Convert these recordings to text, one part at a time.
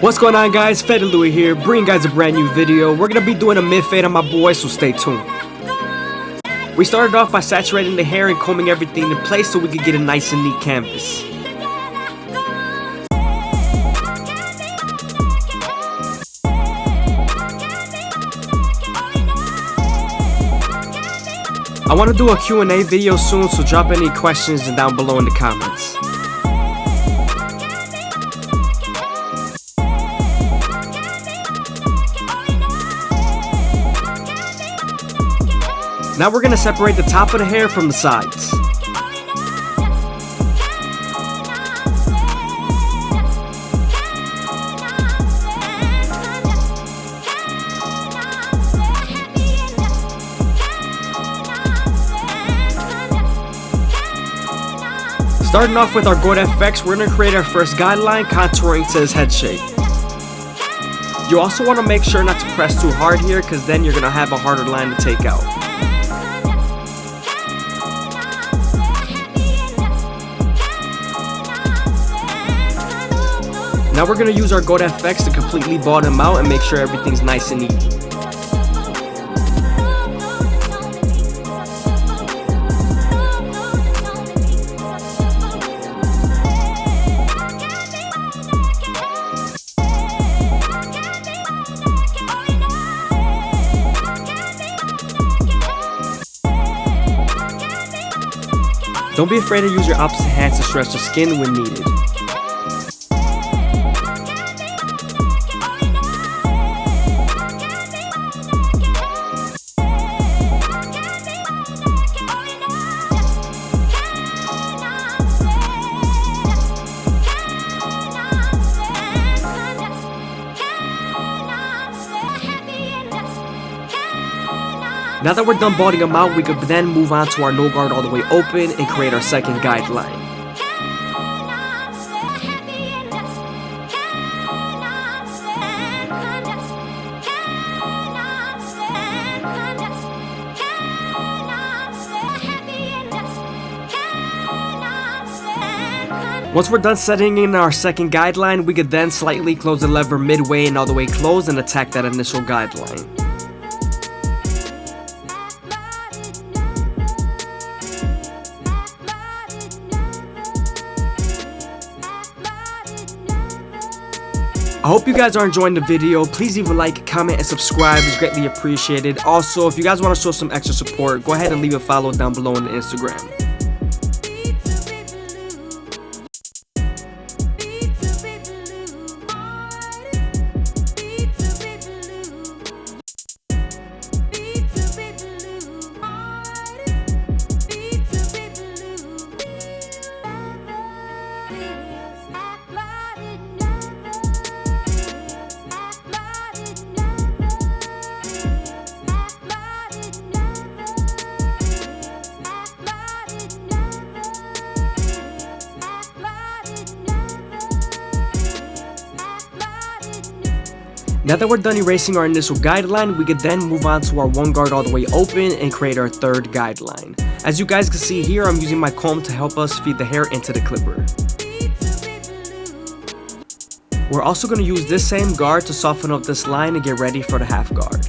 What's going on, guys? FadeitLuie here, bringing guys a brand new video. We're gonna be doing a mid-fade on my boy, so stay tuned. We started off by saturating the hair and combing everything in place so we could get a nice and neat canvas. I want to do a Q&A video soon, so drop any questions down below in the comments. Now we're going to separate the top of the hair from the sides. Starting off with our gold FX, we're going to create our first guideline, contouring to his head shape. You also want to make sure not to press too hard here, because then you're going to have a harder line to take out. Now we're going to use our gold FX to completely ball them out and make sure everything's nice and neat. Don't be afraid to use your opposite hands to stretch the skin when needed. Now that we're done balding them out, we could then move on to our no guard all the way open and create our second guideline. Once we're done setting in our second guideline, we could then slightly close the lever midway and all the way closed and attack that initial guideline. I hope you guys are enjoying the video. Please leave a like, comment, and subscribe. It's greatly appreciated. Also, if you guys want to show some extra support, go ahead and leave a follow down below on the Instagram. Now that we're done erasing our initial guideline, we could then move on to our one guard all the way open and create our third guideline. As you guys can see here, I'm using my comb to help us feed the hair into the clipper. We're also going to use this same guard to soften up this line and get ready for the half guard.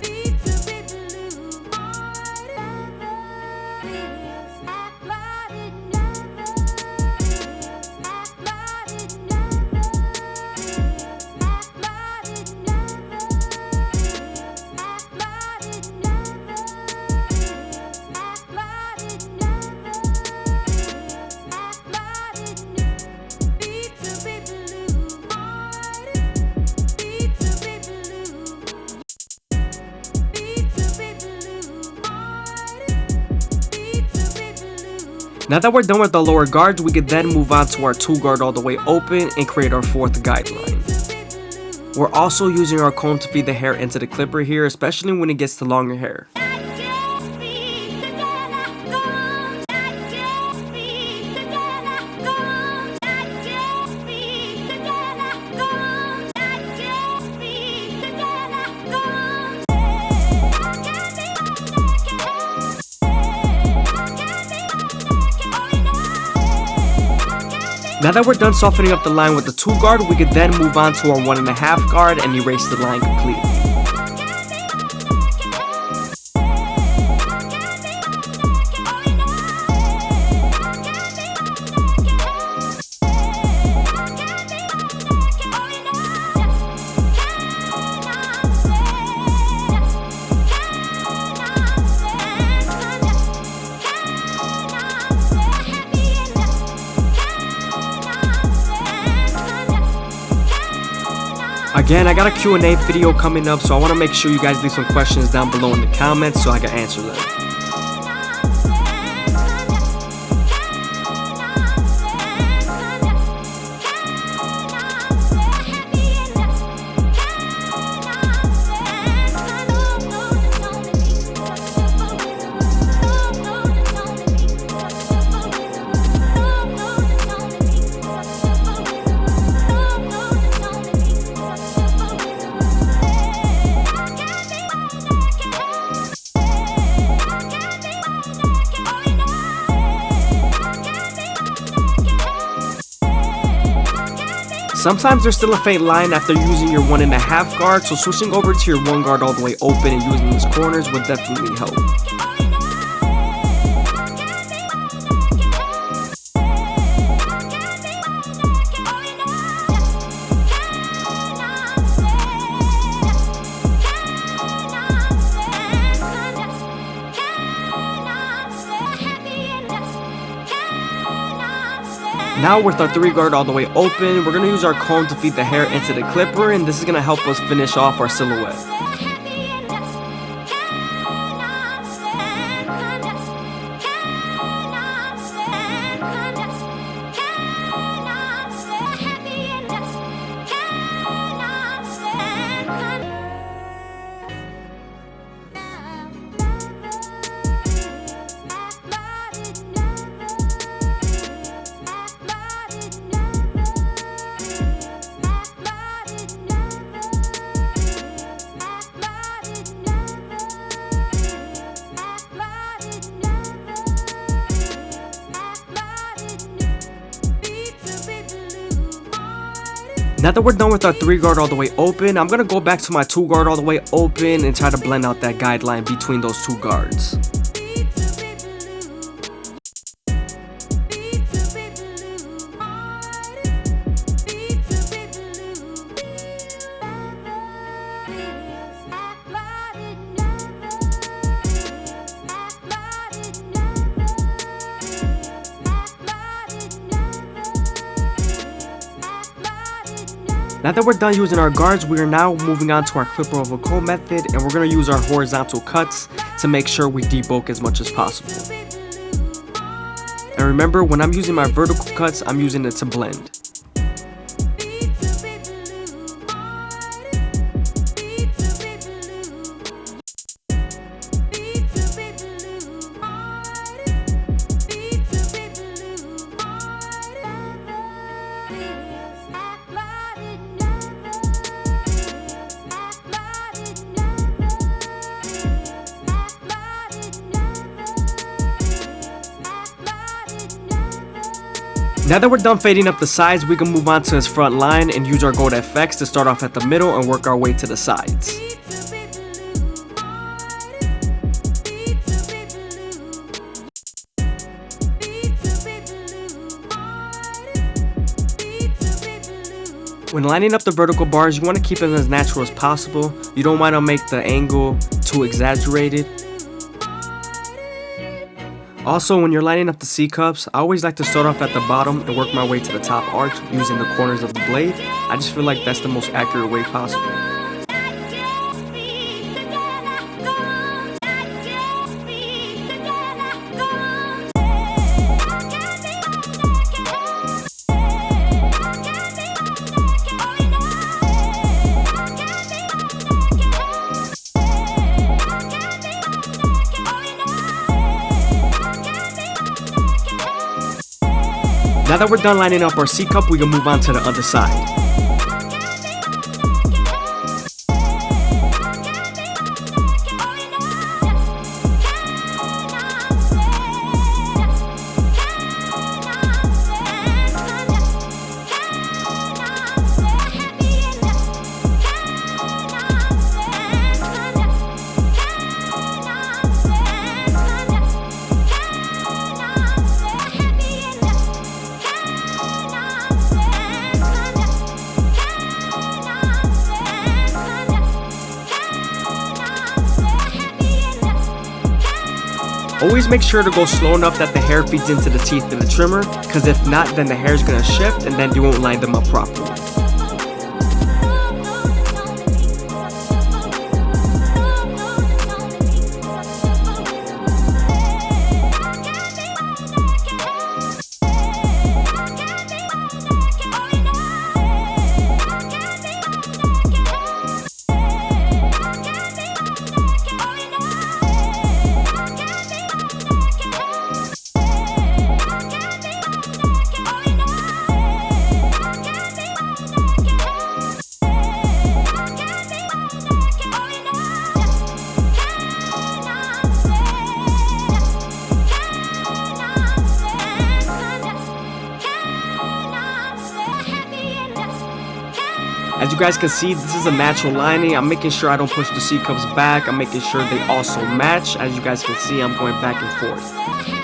Now that we're done with the lower guards, we could then move on to our two guard all the way open and create our fourth guideline. We're also using our comb to feed the hair into the clipper here, especially when it gets to longer hair. Now that we're done softening up the line with the 2 guard, we could then move on to our 1.5 guard and erase the line completely. Again, I got a Q&A video coming up, so I want to make sure you guys leave some questions down below in the comments so I can answer them. Sometimes there's still a faint line after using your 1.5 guard, so switching over to your 1 guard all the way open and using these corners would definitely help. Now with our 3 guard all the way open, we're going to use our comb to feed the hair into the clipper, and this is going to help us finish off our silhouette. Now that we're done with our 3 guard all the way open, I'm going to go back to my 2 guard all the way open and try to blend out that guideline between those 2 guards. Now that we're done using our guards, we are now moving on to our clipper over comb method, and we're going to use our horizontal cuts to make sure we debulk as much as possible. And remember, when I'm using my vertical cuts, I'm using it to blend. Now that we're done fading up the sides, we can move on to his front line and use our gold FX to start off at the middle and work our way to the sides. When lining up the vertical bars, you want to keep them as natural as possible. You don't want to make the angle too exaggerated. Also, when you're lining up the C-cups, I always like to start off at the bottom and work my way to the top arch using the corners of the blade. I just feel like that's the most accurate way possible. Now that we're done lining up our C-cup, we can move on to the other side. Always make sure to go slow enough that the hair feeds into the teeth of the trimmer, because if not, then the hair is going to shift and then you won't line them up properly. As you guys can see, this is a natural lining. I'm making sure I don't push the C-cups back. I'm making sure they also match. As you guys can see, I'm going back and forth.